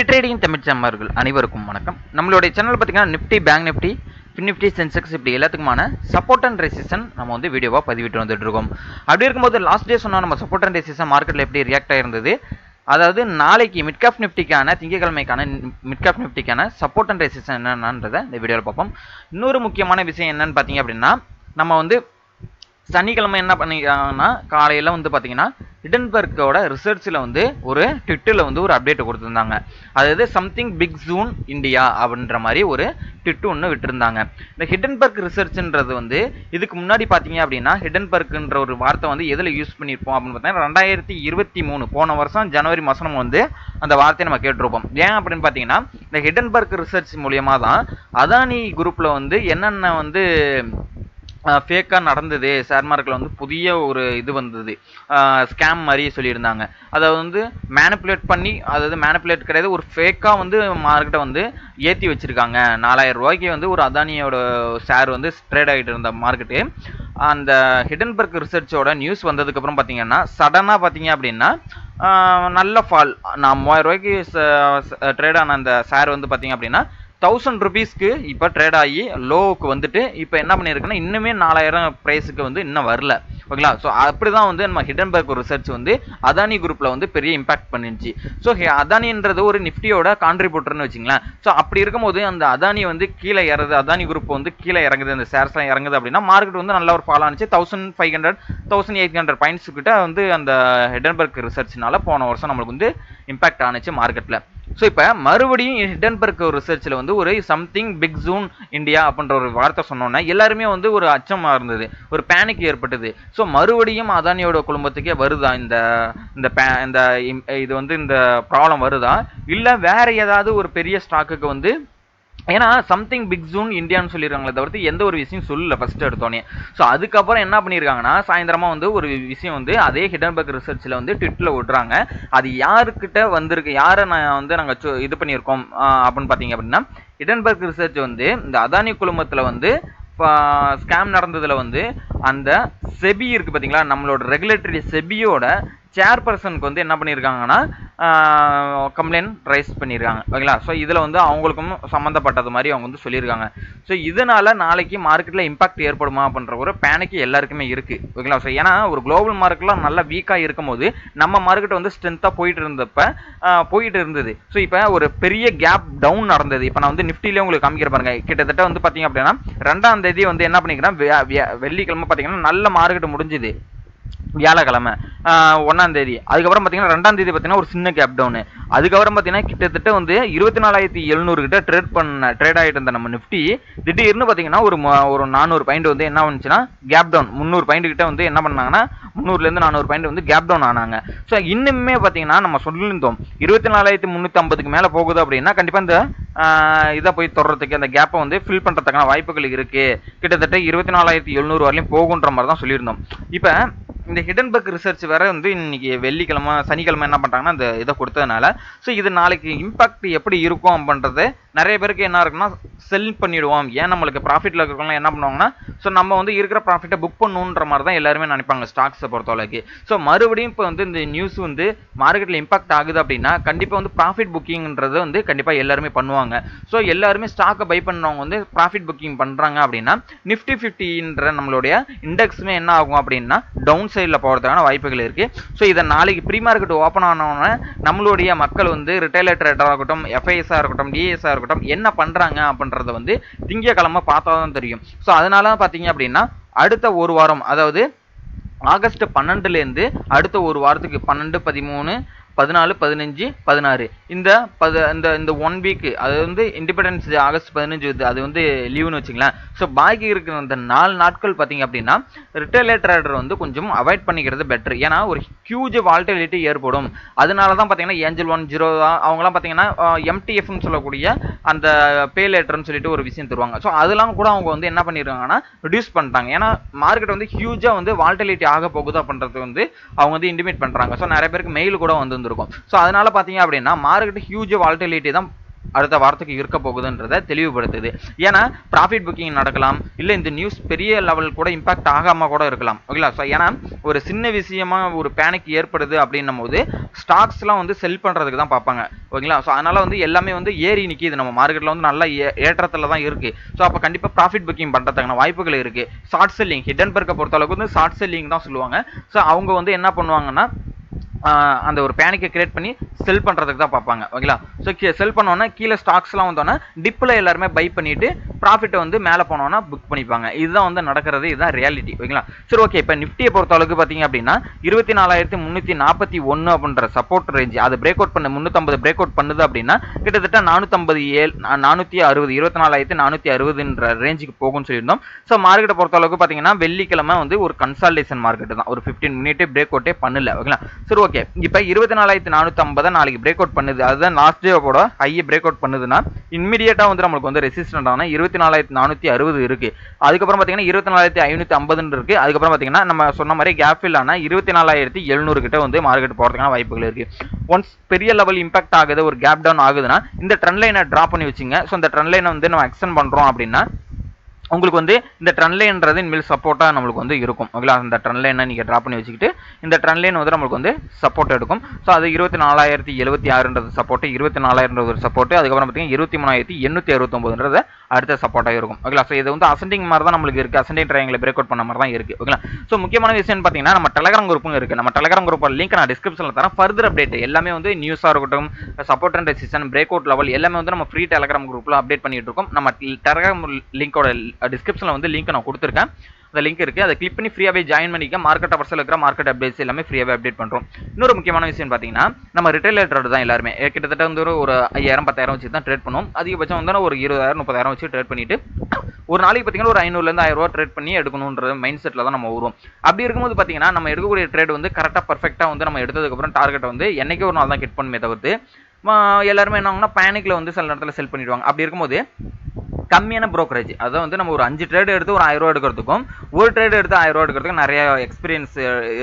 Trading Tamil சேனல்கள் அனைவருக்கும் வணக்கம். நம்மளுடைய சேனல் பார்த்தீங்கன்னா Nifty, bank Nifty, fin Nifty, Sensex இப்படி எல்லாத்துக்குமான சப்போர்ட் அண்ட் ரெசிஸ்டன்ஸ் நம்ம வந்து வீடியோவாக பதிவிட்டு வந்துட்டு இருக்கோம். அப்படி இருக்கும்போது லாஸ்ட் டே சொன்னால் நம்ம சப்போர்ட் அண்ட் ரெசிஸ்டன்ஸ் மார்க்கெட்டில் எப்படி ரியாக்ட் ஆயிருந்தது, அதாவது நாளைக்கு மிட்காப் நிஃப்டிக்கான திங்கக்கிழமைக்கான மிட்காப் நிஃப்டிக்கான சப்போர்ட் அண்ட் ரெசிஸ்டன்ஸ் என்னன்றதை இந்த வீடியோவில் பார்ப்போம். இன்னொரு முக்கியமான விஷயம் என்னன்னு பார்த்தீங்க அப்படின்னா, நம்ம வந்து சனிக்கிழமை என்ன பண்ணிக்கிறாங்கன்னா காலையில் வந்து பார்த்தீங்கன்னா ஹிடன்பர்க்கோட ரிசர்ச்சில் வந்து ஒரு ட்விட்டரில் வந்து ஒரு அப்டேட் கொடுத்துருந்தாங்க. அதாவது சம்திங் பிக் ஜூன் இந்தியா அப்படின்ற மாதிரி ஒரு ட்விட்டு ஒன்று விட்டுருந்தாங்க. இந்த ஹிடன்பர்க் ரிசர்ச்ன்றது வந்து இதுக்கு முன்னாடி பார்த்தீங்க அப்படின்னா ஹிடன்பர்க்ன்ற ஒரு வார்த்தை வந்து எதில் யூஸ் பண்ணியிருப்போம் அப்படின்னு பார்த்தீங்கன்னா 2023 போன வருஷம் ஜனவரி மாதம் வந்து அந்த வார்த்தையை நம்ம கேட்டிருப்போம். ஏன் அப்படின்னு பார்த்தீங்கன்னா இந்த ஹிடன்பர்க் ரிசர்ச் மூலியமாக தான் அதானி குரூப்பில் வந்து என்னென்ன வந்து ஃபேக்காக நடந்தது, ஷேர் மார்க்கெட்டில் வந்து புதிய ஒரு இது வந்தது, ஸ்கேம் மாதிரி சொல்லியிருந்தாங்க. அதை வந்து மேனிப்புலேட் பண்ணி, அதாவது மேனிப்புலேட் கிடையாது, ஒரு ஃபேக்காக வந்து மார்க்கெட்டை வந்து ஏற்றி வச்சுருக்காங்க. 4000 ரூபாய்க்கு வந்து ஒரு அதானியோட ஷேர் வந்து ட்ரேட் ஆகிட்டு இருந்த மார்க்கெட்டு அந்த ஹிடன்பர்க் ரிசர்ச்சோட நியூஸ் வந்ததுக்கப்புறம் பார்த்தீங்கன்னா சடனாக பார்த்தீங்க அப்படின்னா நல்ல ஃபால். நான் 3000 ரூபாய்க்கு ட்ரேட் ஆன அந்த ஷேர் வந்து பார்த்தீங்க அப்படின்னா 1000 ருபீஸ்க்கு இப்போ ட்ரேட் ஆகி லோவுக்கு வந்துட்டு இப்போ என்ன பண்ணியிருக்குன்னா இன்னுமே 4000 ப்ரைஸுக்கு வந்து இன்னும் வரல. ஓகேங்களா? ஸோ அப்படி தான் வந்து நம்ம ஹிடன்பர்க் ரிசர்ச் வந்து அதானி குரூப்பில் வந்து பெரிய இம்பாக்ட் பண்ணிருச்சு. ஸோ அதானின்றது ஒரு நிஃப்டியோட கான்ட்ரிபியூட்டர்னு வச்சுங்களேன். ஸோ அப்படி இருக்கும்போது அந்த அதானி வந்து கீழே இறங்குது, அதானி குரூப் வந்து கீழே இறங்குது, அந்த ஷேர்ஸ்லாம் இறங்குது அப்படின்னா மார்க்கெட் வந்து நல்ல ஒரு ஃபால் ஆனிச்சு. 1500 1800 பாயிண்ட்ஸ் கிட்ட வந்து அந்த ஹிடன்பர்க் ரிசர்ச்னால போன வருஷம் நம்மளுக்கு வந்து இம்பாக்ட் ஆனிச்சு மார்க்கெட்டில். ஸோ இப்போ மறுபடியும் ஹிடன்பர்க் ரிசர்ச்சில் வந்து ஒரு சம்திங் பிக் ஜூன் இந்தியா அப்படின்ற ஒரு வார்த்தை சொன்னோன்னா எல்லாருமே வந்து ஒரு அச்சமாக இருந்தது, ஒரு பேனிக் ஏற்பட்டது. ஸோ மறுபடியும் அதானியோட குடும்பத்துக்கே வருதா இந்த இது வந்து இந்த ப்ராப்ளம் வருதா, இல்லை வேற ஏதாவது ஒரு பெரிய ஸ்டாக்குக்கு வந்து, ஏன்னா சம்திங் பிக் ஜூன் இந்தியான்னு சொல்லியிருக்காங்களே தவிர்த்து எந்த ஒரு விஷயம் சொல்லல ஃபர்ஸ்ட் எடுத்தோன்னே. ஸோ அதுக்கப்புறம் என்ன பண்ணியிருக்காங்கன்னா சாயந்தரமா வந்து ஒரு விஷயம் வந்து அதே ஹிடன்பர்க் ரிசர்ச்சில் வந்து ட்விட்டில் விட்றாங்க. அது யாருக்கிட்ட வந்திருக்கு, யாரை நான் வந்து நாங்கள் இது பண்ணியிருக்கோம் அப்படின்னு பார்த்தீங்க அப்படின்னா ஹிடன்பர்க் ரிசர்ச் வந்து இந்த அதானி குழுமத்தில் வந்து ஸ்கேம் நடந்ததில் வந்து அந்த செபி இருக்குது பார்த்தீங்களா, நம்மளோட ரெகுலேட்டரி செபியோட சேர்பர்சனுக்கு வந்து என்ன பண்ணியிருக்காங்கன்னா கம்ப்ளைண்ட் ரைஸ் பண்ணியிருக்காங்க. ஓகேங்களா? ஸோ இதில் வந்து அவங்களுக்கும் சம்மந்தப்பட்டது மாதிரி அவங்க வந்து சொல்லியிருக்காங்க. ஸோ இதனால் நாளைக்கு மார்க்கெட்டில் இம்பாக்ட் ஏற்படுமா அப்படின்ற ஒரு பேனிக்கு எல்லாருக்குமே இருக்குது. ஓகேங்களா? ஸோ ஏன்னா ஒரு குளோபல் மார்க்கெட்லாம் நல்லா வீக்காக இருக்கும் போது நம்ம மார்க்கெட் வந்து ஸ்ட்ரென்த்தாக போயிட்டு இருந்தது. ஸோ இப்போ ஒரு பெரிய கேப் டவுன் நடந்தது. இப்போ நான் வந்து நிஃப்டிலே உங்களுக்கு காமிக்கிற பாருங்க. கிட்டத்தட்ட வந்து பார்த்தீங்க அப்படின்னா 2ஆம் தேதி வந்து என்ன பண்ணிக்கிறேன், வெள்ளிக்கிழமை பார்த்தீங்கன்னா நல்ல மார்க்கெட் முடிஞ்சுது. வியாழக்கிழமை 1ஆம் தேதி, அதுக்கப்புறம் பார்த்தீங்கன்னா 2ஆம் தேதி பார்த்தீங்கன்னா ஒரு சின்ன கேப் டவுனு. அதுக்கப்புறம் பார்த்தீங்கன்னா கிட்டத்தட்ட வந்து 24,700 கிட்ட ட்ரேட் ஆகிட்டு இருந்த நம்ம நிஃப்டி திடீர்னு பார்த்தீங்கன்னா ஒரு 400 பாயிண்ட் வந்து என்ன வந்துச்சுன்னா கேப் டவுன். 300 பாயிண்ட் கிட்ட வந்து என்ன பண்ணாங்கன்னா 300லேருந்து 400 பாயிண்ட் வந்து கேப் டவுன் ஆனாங்க. ஸோ இன்னுமே பார்த்தீங்கன்னா நம்ம சொல்லியிருந்தோம் 24,350க்கு மேலே போகுது அப்படின்னா கண்டிப்பாக இந்த இதை போய் தொடர்றதுக்கு அந்த கேப்பை வந்து ஃபில் பண்ணுறதுக்கான வாய்ப்புகள் இருக்குது. கிட்டத்தட்ட 24,700 வரலையும் போகுன்ற மாதிரி தான் சொல்லியிருந்தோம். இப்போ இந்த ஹிடன்பர்க் ரிசர்ச் வேற வந்து இன்னைக்கு வெள்ளிக்கிழமை சனிக்கிழமை என்ன பண்ணுறாங்கன்னா அந்த இதை கொடுத்ததுனால ஸோ இது நாளைக்கு இம்பாக்ட் எப்படி இருக்கும் அப்படின்றது நிறைய பேருக்கு என்ன இருக்குன்னா செல் பண்ணிவிடுவோம். ஏன் நம்மளுக்கு ப்ராஃபிட்டில் இருக்கிறவங்களாம் என்ன பண்ணுவாங்கன்னா ஸோ நம்ம வந்து இருக்கிற ப்ராஃபிட்டை புக் பண்ணணுன்ற மாதிரி தான் எல்லாருமே நினைப்பாங்க ஸ்டாக்ஸை பொறுத்தவரைக்கு. ஸோ மறுபடியும் இப்போ வந்து இந்த நியூஸ் வந்து மார்க்கெட்டில் இம்பாக்ட் ஆகுது அப்படின்னா கண்டிப்பாக வந்து ப்ராஃபிட் புக்கிங்ன்றது வந்து கண்டிப்பாக எல்லாருமே பண்ணுவாங்க. ஸோ எல்லாருமே ஸ்டாக்கை பை பண்ணவங்க வந்து ப்ராஃபிட் புக்கிங் பண்ணுறாங்க அப்படின்னா நிஃப்டி 50ன்ற நம்மளுடைய இண்டெக்ஸுமே என்ன ஆகும் அப்படின்னா டவுன் சைடில் போகிறதுக்கான வாய்ப்புகள் இருக்குது. ஸோ இதை நாளைக்கு ப்ரீ மார்க்கெட் ஓப்பன் ஆனோடனே நம்மளுடைய மக்கள் வந்து ரிட்டைலர் ட்ரேடராக இருக்கட்டும், எஃப்ஐஎஸ்ஸாக இருக்கட்டும், டிஎஸ்ஆக இருக்கட்டும் என்ன பண்ணுறாங்க அப்படின்றத வந்து திங்கக்கிழமை பார்த்தா தான் தெரியும். ஸோ அதனால பார்த்தீங்க அப்படின்னா அடுத்த ஒரு வாரம், அதாவது ஆகஸ்ட் 12லேருந்து அடுத்த ஒரு வாரத்துக்கு 12, 13, 14, 15, 16 இந்த 1 வீக், அது வந்து இண்டிபெண்டன்ஸ் டே ஆகஸ்ட் 15 அது வந்து லீவுன்னு வச்சுங்களேன். ஸோ பாக்கி இருக்கிற அந்த 4 நாட்கள் பார்த்தீங்க அப்படின்னா ரிட்டைலர் ட்ரேடர் வந்து கொஞ்சம் அவாய்ட் பண்ணிக்கிறது பெட்டர். ஏன்னா ஒரு ஹியூஜ் வால்டிலிட்டி ஏற்படும். அதனால தான் பார்த்தீங்கன்னா ஏஞ்சல் 1 0 அவங்கலாம் பார்த்தீங்கன்னா எம்டிஎஃப்னு சொல்லக்கூடிய அந்த பே லேட்டர்னு சொல்லிட்டு ஒரு விஷயம் தருவாங்க. ஸோ அதெல்லாம் கூட அவங்க வந்து என்ன பண்ணிடுறாங்கன்னா ரிடியூஸ் பண்ணிட்டாங்க. ஏன்னா மார்க்கெட் வந்து ஹியூஜாக வந்து வால்டிலிட்டி ஆக போகுது அப்படின்றது வந்து அவங்க வந்து இன்டிமேட் பண்ணுறாங்க. ஸோ நிறைய பேருக்கு மெயில் கூட வந்து இருக்கும். ஸோ அதனால பார்த்தீங்க அப்படின்னா மார்க்கெட் ஹியூஜ் வால்டிலிட்டி தான் அடுத்த வாரத்துக்கு இருக்க போகுதுன்றதை தெளிவுபடுத்துது. ஏன்னா ப்ராஃபிட் புக்கிங் நடக்கலாம், இல்லை இந்த நியூஸ் பெரிய லெவல் கூட இம்பாக்ட் ஆகாமல் கூட இருக்கலாம். ஓகேங்களா? ஸோ ஏன்னா ஒரு சின்ன விஷயமா ஒரு பேனிக் ஏற்படுது அப்படின்னும் போது ஸ்டாக்ஸ்லாம் வந்து செல் பண்ணுறதுக்கு தான் பார்ப்பாங்க. ஓகேங்களா? ஸோ அதனால் வந்து எல்லாமே வந்து ஏறி நிற்கிது. நம்ம மார்க்கெட்டில் வந்து நல்ல ஏற்றத்தில் தான் இருக்குது. ஸோ அப்போ கண்டிப்பாக ப்ராஃபிட் புக்கிங் பண்ணுறதுக்கான வாய்ப்புகள் இருக்குது. ஷார்ட் செல்லிங் ஹிடன்பர்க்கை பொறுத்தளவுக்கு வந்து ஷார்ட் செல்லிங் தான் சொல்லுவாங்க. ஸோ அவங்க வந்து என்ன பண்ணுவாங்கன்னா அந்த ஒரு பேனிக்கை கிரியேட் பண்ணி செல் பண்ணுறதுக்கு தான் பார்ப்பாங்க. ஓகேங்களா? ஸோ செல் பண்ணோன்னா கீழே ஸ்டாக்ஸ்லாம் வந்தோன்னா டிப்பில் எல்லாருமே பை பண்ணிவிட்டு ப்ராஃபிட்டை வந்து மேலே போனோன்னா புக் பண்ணிப்பாங்க. இதுதான் வந்து நடக்கிறது. இதுதான் ரியாலிட்டி. ஓகேங்களா? சரி, ஓகே. இப்போ நிஃப்டியை பொறுத்த அளவுக்கு பார்த்தீங்க அப்படின்னா 24,341 அப்படின்ற சப்போர்ட் ரேஞ்ச் அது பிரேக் அவுட் பண்ண 350 பிரேக் அவுட் பண்ணுது அப்படின்னா கிட்டத்தட்ட 460 24,460ன்ற ரேஞ்சுக்கு போகும்னு சொல்லியிருந்தோம். ஸோ மார்க்கெட்டை பொறுத்த அளவுக்கு பார்த்தீங்கன்னா வெள்ளிக்கிழமை வந்து ஒரு கன்சால்டேஷன் மார்க்கெட் தான். ஒரு 15 மினிட் பிரேக் அவுட்டே பண்ணல. ஓகேங்களா? சரி, ஓகே. இப்போ 24,450 நாளைக்கு பிரேக் அவுட் பண்ணுது. அதுதான் லாஸ்ட் டேவோட ஹையை பிரேக் அவுட் பண்ணுதுன்னா இன்மீடியட்டாக வந்து நம்மளுக்கு வந்து ரெசிஸ்டன்ட் ஆன 24,460 இருக்கு. அதுக்கப்புறம் பார்த்தீங்கன்னா 24,550 இருக்கு. அதுக்கப்புறம் பார்த்தீங்கன்னா நம்ம சொன்ன மாதிரி கேப் ஃபில் ஆன 24,700 கிட்ட வந்து மார்க்கெட் போகிறதுக்கான வாய்ப்புகள் இருக்கு. ஒன்ஸ் பெரிய லெவல் இம்பாக்ட் ஆகுது, ஒரு கேப் டவுன் ஆகுதுன்னா இந்த ட்ரெண்ட் லைனை ட்ரா பண்ணி வச்சுங்க. ஸோ இந்த ட்ரெண்ட் லைனை வந்து நம்ம எக்ஸ்டெண்ட் பண்ணுறோம் அப்படின்னா உங்களுக்கு வந்து இந்த ட்ரெண்ட் லைன்றது இனிமேல் சப்போர்ட்டாக நம்மளுக்கு வந்து இருக்கும். ஓகேங்களா? அந்த ட்ரெண்ட் லைனை நீங்கள் ட்ரா பண்ணி வச்சுக்கிட்டு இந்த ட்ரெண்ட் லைன் வந்து நம்மளுக்கு வந்து சப்போர்ட் எடுக்கும். ஸோ அது 24,076ன்றது சப்போர்ட்டு, 24,000ன்றது ஒரு சப்போர்ட்டு, அதுக்கப்புறம் பார்த்தீங்கன்னா 23,869ன்றது அடுத்த சப்போர்ட்டாக இருக்கும். ஓகேங்களா? ஸோ இது வந்து அசெண்டிங் மாதிரி தான் நம்மளுக்கு இருக்குது. அசெண்டிங் ட்ரையாங்கில் பிரேக் அவுட் பண்ண மாதிரி தான் இருக்குது. ஓகேங்களா? ஸோ முக்கியமான விஷயம் பார்த்தீங்கன்னா நம்ம டெலகிராம் குரூப்பும் இருக்குது. நம்ம டெலகிராம் குரூப் லிங்க் நான் டிஸ்கிரிப்ஷனில் தரேன். ஃபர்தர் அப்டேட் எல்லாமே வந்து நியூஸாக இருக்கட்டும், support and resistance, break out level எல்லாமே வந்து நம்ம ஃப்ரீ டெலகிராம் குரூப்பில் அப்டேட் பண்ணிட்டு இருக்கோம். நம்ம டெலகிராம் லிங்கோட டிஸ்கிரிப்ஷனில் வந்து லிங்க் நான் கொடுத்துருக்கேன். அந்த லிங்க் இருக்குது. அதை கிளிக் பண்ணி ஃப்ரீயாகவே ஜாயின் பண்ணிக்க. மார்க்கெட் அவர்ஸில் இருக்கிற மார்க்கெட் அப்டேட்ஸ் எல்லாமே ஃப்ரீயாகவே அப்டேட் பண்ணுறோம். இன்னொரு முக்கியமான விஷயம் பார்த்தீங்கன்னா நம்ம ரிட்டைல் ட்ரேட் தான் எல்லாருமே கிட்டத்தட்ட வந்து ஒரு 5,000 10,000 வச்சு தான் ட்ரேட் பண்ணுவோம். அதிகபட்சம் வந்து ஒரு 20,000 30,000 வச்சு ட்ரேட் பண்ணிட்டு ஒரு நாளைக்கு பார்த்தீங்கன்னா ஒரு 500லேருந்து 1000 ரூபா ட்ரேட் பண்ணி எடுக்கணுன்ற மைண்ட் செட்டில் தான் நம்ம வருவோம். அப்படி இருக்கும்போது பார்த்தீங்கன்னா நம்ம எடுக்கக்கூடிய ட்ரேட் வந்து கரெக்டாக பர்ஃபெக்டாக வந்து நம்ம எடுத்ததுக்கப்புறம் டார்கெட்டை வந்து என்னைக்கே ஒரு நாள் தான் ஹிட் பண்ணுமே தவிர்த்து எல்லாருமே என்ன ஆகும்னா பேனிக்கில் வந்து சில நேரத்தில் செல் பண்ணிடுவாங்க. அப்படி இருக்கும்போது கம்மியான ப்ரோக்கரேஜ், அதாவது வந்து நம்ம ஒரு 5 ட்ரேட் எடுத்து ஒரு 1000 ரூபா எடுக்கிறதுக்கும் ஒரு ட்ரேட் எடுத்து 1000 ரூபா எடுக்கிறதுக்கும் நிறைய எக்ஸ்பீரியன்ஸ்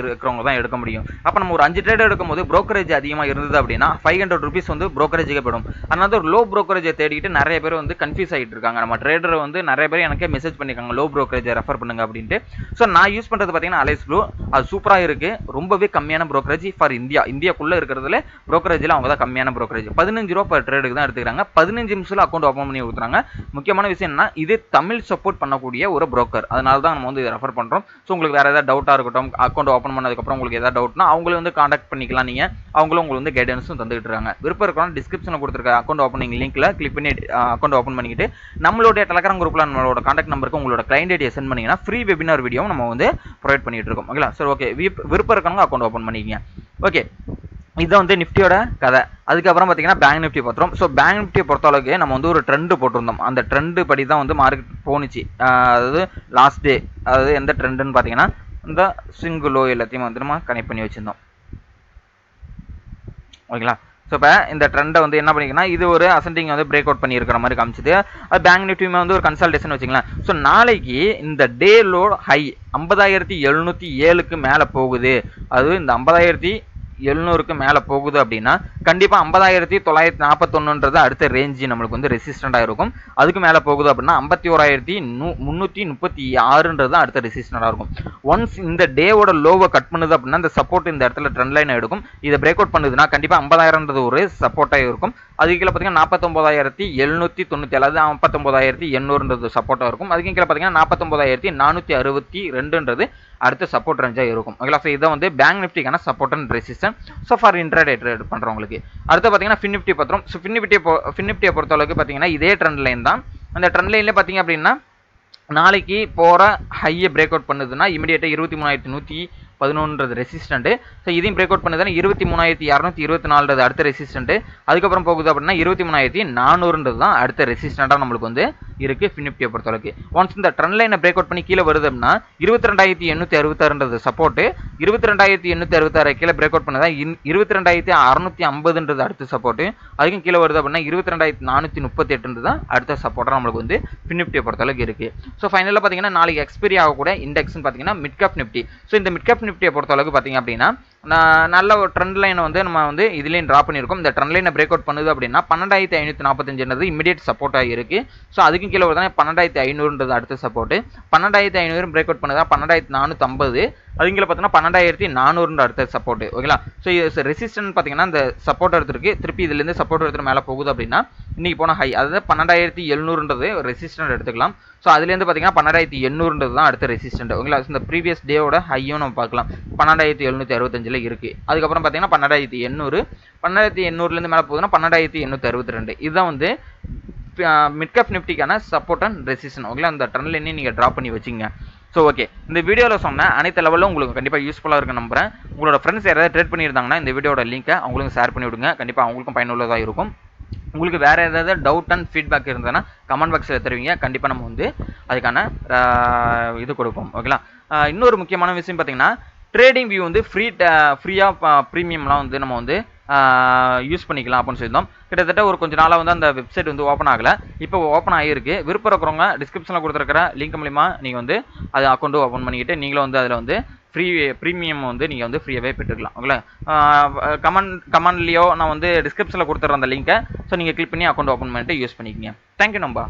இருக்கிறவங்க தான் எடுக்க முடியும். அப்போ நம்ம ஒரு 5 ட்ரேட் எடுக்கும்போது ப்ரோக்கரேஜ் அதிகமாக இருந்தது அப்படின்னா 500 rupees வந்து ப்ரோக்கரேஜுக்கே போயிடும். அதனால ஒரு லோ ப்ரோக்கரேஜை தேடிக்கிட்டு நிறைய பேர் வந்து கன்ஃபியூஸ் ஆகிட்டு இருக்காங்க. நம்ம ட்ரேடர் வந்து நிறைய பேர் எனக்கே மெசேஜ் பண்ணியிருக்காங்க லோ ப்ரோக்கரேஜை ரெஃபர் பண்ணுங்க அப்படின்ட்டு. ஸோ நான் யூஸ் பண்ணுறது பார்த்தீங்கன்னா அலைஸ் ப்ளூ. அது சூப்பராக இருக்குது. ரொம்பவே கம்மியான ப்ரோக்கரேஜ் ஃபார் இந்தியாக்குள்ளே இருக்கிறதுல ப்ரோக்கரேஜில் அவங்க தான் கம்மியான ப்ரோக்கரேஜ். 15 ரூபா பர் ட்ரேடுக்கு தான் எடுத்துக்கிறாங்க. 15 நிமிஷத்தில் அக்கௌண்ட் ஓப்பன் பண்ணி கொடுத்துறாங்க. முக்கியமான விஷயம் என்ன, இது தமிழ் சப்போர்ட் பண்ணக்கூடிய ஒரு broker. அதனால தான் நம்ம வந்து ரெஃபர் பண்றோம். ஸோ உங்களுக்கு வேற ஏதாவது டவுட்டா இருக்கட்டும், அக்கௌண்ட் ஓப்பன் பண்ணதுக்கப்புறம் உங்களுக்கு ஏதாவது டவுட்னா அவங்களும் வந்து காண்டாக்ட் பண்ணிக்கலாம். நீங்க அவங்களும் உங்களுக்கு வந்து கைடன்ஸும் தந்துகிட்டு இருக்காங்க. விருப்பம் இருக்கணும் டிஸ்கிரிப்ஷனில் கொடுத்துருக்க அக்கௌண்ட் ஓப்பனிங் லிங்க்ல கிளிக் பண்ணி அக்கௌண்ட் ஓப்பன் பண்ணிக்கிட்டு நம்மளுடைய டெலகிராம் குரூப்ல நம்மளோட காண்டாக்ட் நம்பருக்கு உங்களோட கிளைண்ட் ஐடியை சென்ட் பண்ணீங்கன்னா ஃப்ரீ வெபினார் வீடியோவும் நம்ம வந்து ப்ரொவைட் பண்ணிட்டு இருக்கோம். ஓகேங்களா? சரி, ஓகே. விருப்பம் இருக்கவங்க அக்கௌண்ட் ஓப்பன் பண்ணிக்கங்க. ஓகே, இதுதான் வந்து நிஃப்டியோட கதை. அதுக்கப்புறம் பார்த்தீங்கன்னா பேங்க் நிஃப்டி பார்த்துரும். ஸோ பேங்க் நிஃப்டியை பொறுத்தளவுக்கு நம்ம வந்து ஒரு ட்ரெண்டு போட்டிருந்தோம். அந்த ட்ரெண்டு படி தான் வந்து மார்க்கெட் போணுச்சு. அதாவது லாஸ்ட் டே, அதாவது எந்த ட்ரெண்டுன்னு பார்த்தீங்கன்னா இந்த சிங்குலோ எல்லாத்தையும் வந்து நம்ம கனெக்ட் பண்ணி வச்சுருந்தோம். ஓகேங்களா? ஸோ இப்போ இந்த ட்ரெண்டை வந்து என்ன பண்ணிங்கன்னா இது ஒரு அசெண்டிங் வந்து பிரேக் அவுட் பண்ணியிருக்கிற மாதிரி காமிச்சுது. அது பேங்க் நிஃப்டியுமே வந்து ஒரு கன்சல்டேஷன் வச்சுக்கலாம். ஸோ நாளைக்கு இந்த டே லோட் ஹை 50,707க்கு மேலே போகுது. அது இந்த 50,700க்கு மேலே போகுது அப்படின்னா கண்டிப்பாக 50,941ன்றது அடுத்த ரேஞ்சு நம்மளுக்கு வந்து ரெசிஸ்டண்டாக இருக்கும். அதுக்கு மேலே போகுது அப்படின்னா 51,336ன்றது அடுத்த ரெசிஸ்டண்டாக இருக்கும். ஒன்ஸ் இந்த டேவோட லோவை கட் பண்ணுது அப்படின்னா இந்த சப்போர்ட் இந்த இடத்துல ட்ரெண்ட் லைன் எடுக்கும். இதை பிரேக் அவுட் பண்ணுதுன்னா கண்டிப்பாக 50,000ன்றது ஒரு சப்போர்ட்டாக இருக்கும். அதுக்கு கீழே பார்த்தீங்கன்னா 49,797 அதாவது 59,800ன்றது சப்போர்ட்டாக இருக்கும். அதுக்கு கீழே பார்த்தீங்கன்னா 49,462ன்றது அடுத்த சப்போர்ட் ரேஞ்சாக இருக்கும். ஓகேங்களா? ஸோ இதை வந்து பேங்க் நிஃப்டிக்கான support and resistance. So for intraday trade பண்ணுறவங்களுக்கு. அடுத்து பார்த்தீங்கன்னா ஃபின் நிஃப்டி பார்த்துரும். ஸோ ஃபின் நிஃப்டியை பொறுத்தளவுக்கு பார்த்தீங்கன்னா இதே ட்ரெண்ட் லைன் தான். அந்த ட்ரெண்ட் லைன்லேயே பார்த்தீங்க அப்படின்னா நாளைக்கு போகிற ஹையை பிரேக் அவுட் பண்ணுதுன்னா இமீடியட்டாக 23,111ன்றது ரெசிஸ்டன்ட். ஸோ இதையும் பிரேக் அவுட் பண்ணுதுன்னா 23,224ன்றது அடுத்த ரெசிஸ்டன்ட். அதுக்கப்புறம் போகுது அப்படின்னா 23,400ன்றது தான் அடுத்த ரெசிஸ்டண்டாக நம்மளுக்கு வந்து இருக்கு ஃபின் நிஃப்டியை பொறுத்தளவுக்கு. ஒன்ஸ் இந்த ட்ரெண்ட் லைனை பிரேக் அவுட் பண்ணி கீழே வருது அப்படின்னா 22,866ன்றது சப்போர்ட். 22,866 கீழே பிரேக் அவுட் பண்ணதா 22,650ன்றது அடுத்த சப்போர்ட். அதுக்கும் கீழே வருது அப்படின்னா 22,438ன்றது தான் அடுத்த சப்போர்ட்டாக நம்மளுக்கு வந்து ஃபின் நிஃப்டியை பொறுத்தளவுக்கு இருக்கு. ஸோ ஃபைனலாக பார்த்தீங்கன்னா நாளைக்கு எக்ஸ்பைரி ஆகக்கூடிய இண்டெக்ஸ்னு பார்த்தீங்கன்னா மிட் கேப் நிஃப்டி. ஸோ இந்த மிட் கேப் நிஃப்டியை பொறுத்த அளவுக்கு பார்த்தீங்க அப்படின்னா நல்ல ஒரு ட்ரெண்ட் லைனை வந்து நம்ம வந்து இதுலேயும் ட்ரா பண்ணியிருக்கோம். இந்த ட்ரெண்ட் லைனை பிரேக் அவுட் பண்ணுது அப்படின்னா 12,545 இமிடியேட் சப்போர்ட்டாக இருக்குது. ஸோ அதுக்கும் கீழே வருதுன்னா 12,500 அடுத்த சப்போர்ட். 12,500 பிரேக் அவுட் பண்ணுதா 12,450. அதுங்கில பார்த்தீங்கன்னா 12,400 அடுத்த சப்போர்ட். ஓகேங்களா. ஸோ ரெசிஸ்டன்ட் பார்த்தீங்கன்னா இந்த சப்போர்ட் எடுத்துருக்கு, திருப்பி இதுலேருந்து சப்போர்ட் எடுத்துட்டு மேலே போகுது அப்படின்னா இன்னைக்கு போன ஹை, அதாவது 12,700 ரெசிஸ்டன்ட் எடுத்துக்கலாம். ஸோ அதுலேருந்து பார்த்தீங்கன்னா 12,800 தான் அடுத்த ரெசிஸ்டன்ட். ஓகேங்களா. இந்த ப்ரீவியஸ் டேவோட ஹையும் நம்ம பார்க்கலாம் 12,765 இருக்குது. அதுக்கப்புறம் பார்த்தீங்கன்னா 12,800, 12,800லேருந்து மேலே போகுதுன்னா 12,862. இதுதான் வந்து மிட்கேப் நிஃப்டிக்கான சப்போர்ட் அண்ட் ரெசிஸ்டன்ட். ஓகேங்களா. இந்த ட்ரெண்ட் லைனையும் நீங்கள் ட்ரா பண்ணி வச்சுங்க. ஸோ ஓகே, இந்த வீடியோவில் சொன்ன அனைத்து லெவலும் உங்களுக்கு கண்டிப்பாக யூஸ்ஃபுல்லாக இருக்குன்னு நம்புறேன். உங்களோட ஃப்ரெண்ட்ஸ் யாராவது ட்ரேட் பண்ணியிருந்தாங்கன்னா இந்த வீடியோட லிங்கை அவங்களுக்கு ஷேர் பண்ணி விடுங்க. கண்டிப்பாக அவங்களுக்கும் பயனுள்ளதாக இருக்கும். உங்களுக்கு வேறு ஏதாவது டவுட் அண்ட் ஃபீட்பேக் இருந்ததுன்னா கமெண்ட் பாக்ஸில் தருவீங்க. கண்டிப்பாக நம்ம வந்து அதுக்கான இது கொடுப்போம். ஓகேங்களா. இன்னொரு முக்கியமான விஷயம் பார்த்தீங்கன்னா ட்ரேடிங் வியூ வந்து ஃப்ரீயாக ப்ரீமியம்லாம் வந்து நம்ம வந்து யூஸ் பண்ணிக்கலாம் அப்படின்னு சொல்லியிருந்தோம். கிட்டத்தட்ட ஒரு கொஞ்சம் நாளாக வந்து அந்த வெப்சைட் வந்து ஓப்பன் ஆகலை, இப்போ ஓப்பன் ஆகிருக்கு. விருப்பம் இருக்கிறவங்க டிஸ்கிரிப்ஷனில் கொடுத்துருக்கிற லிங்க் மூலிமா நீங்கள் வந்து அது அக்கௌண்ட் ஓப்பன் பண்ணிக்கிட்டு நீங்களும் வந்து அதில் வந்து ப்ரீமியம் வந்து நீங்கள் வந்து ஃப்ரீயாகவே பெற்றுக்கலாம். ஓகே, கமெண்ட்லேயோ நான் வந்து டிஸ்கிரிப்ஷனில் கொடுத்துட்றேன் அந்த லிங்கை. ஸோ நீங்கள் கிளிக் பண்ணி அக்கௌண்ட் ஓப்பன் பண்ணிட்டு யூஸ் பண்ணிக்கோங்க. தேங்க்யூ நம்பா.